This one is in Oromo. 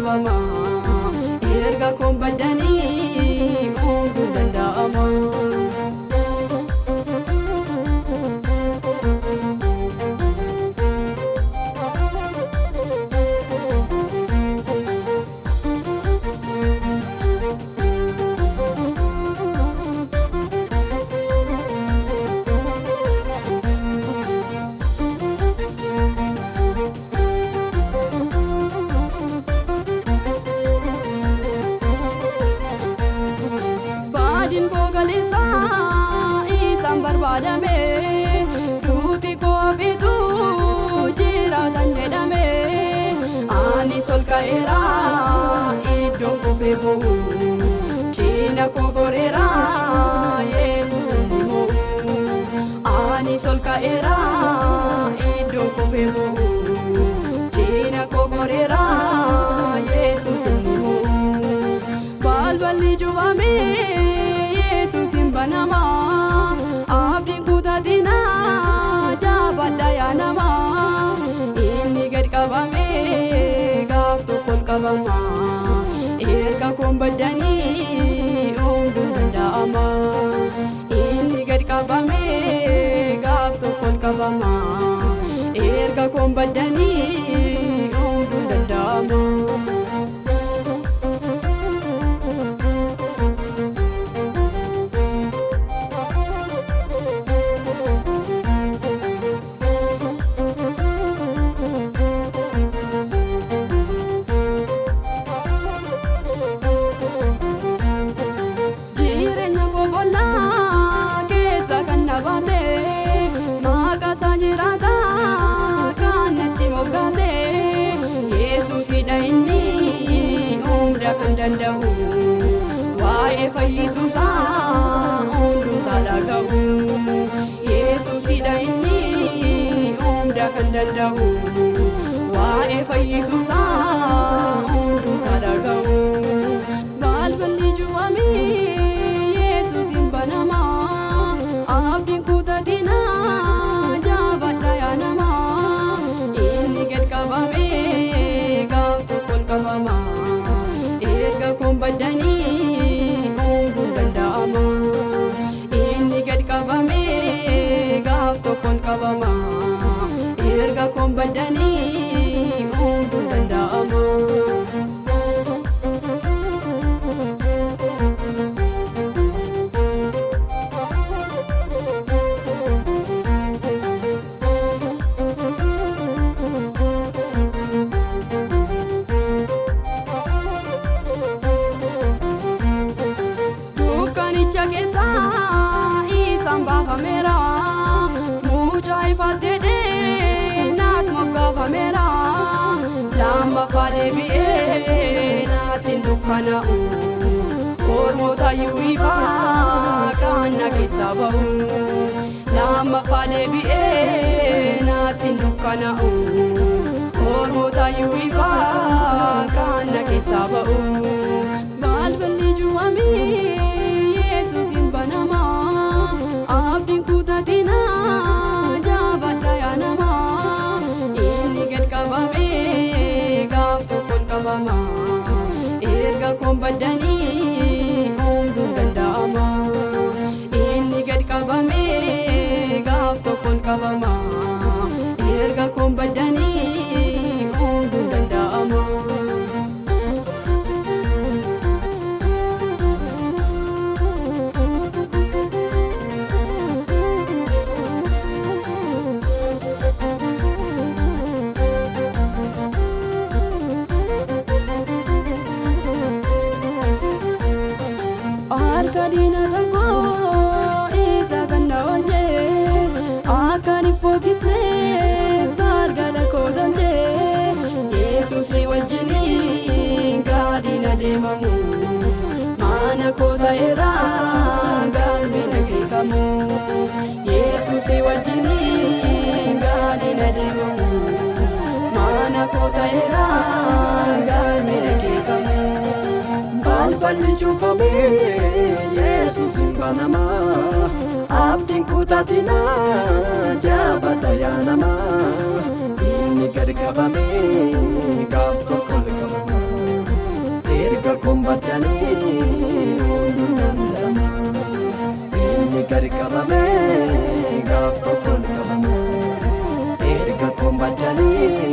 qabama erga koon baddanii hunduu danda'ama. Barbaadame duuti koofitu jiraatan jedhame ani sol ka'eera iddoon kufee bu'u ciina koo goreera Yesuus immoo ani sol ka'eera iddoon kufee bu'u ciina koo goreera Yesuus immoo balballi cufame Yesuus hin banama. Abdiin kutatina jaabadha yaa nama inni gad qabame gaaf tokkoon qabama erga koon baddanii hunduun danda'ama inni gad qabame gaaf tokkoon qabama erga koon baddanii hunduun danda'ama. Maqasa jiraata kanatti moggaase Yesuusidha inni hunda kan danda'u waa'ee fayyisuusaa hunduu dhaga'u Yesuusidha inni hunda kan danda'u waa'ee fayyisuusaa hunduu dhaga'u balballi cufame Yesuus hin banama. Abdiin kutatina jaabadha yaa nama inni gad qabame gaaf tokkoon qabama erga koon baddanii hunduun danda'ama inni gad qabame gaaf tokkoon qabama erga koon baddanii hunduun danda'ama. Isaan baafameera mucaa ifaatedhee naat moggaafameera lammaffaa deebi'ee naatiin dukkana'u ormootayyuu ifaa kan na keessaa ba'u lammaffaa deebi'ee naatiin dukkana'u ormootayyuu ifaa kan na keessaa ba'u balballi cufame Yesuus hin banama. Abdiin kutatina jaabadha yaa nama inni gad qabame gaaf tokkoon qabama erga koon baddanii hunduun danda'ama inni gad qabame gaaf tokkoon qabama erga koon baddanii hunduun danda'ama. Kadina tako isa kanda wanje akani fokisne gargala kodanje Yesuus wajjini kadina deemamu mana kota era galbina keekamu Yesuus wajjini kadina deemamu mana kota era galbina keekamu balballi cufame Yesuus hin banama abdiin kutatina jaabadha yaa nama inni gad qabame gaaf tokkoon qabama baddanii hunduu danda'ama. Inni gadi qabamee gaaf tokkoon qabama. Erga koon baddanii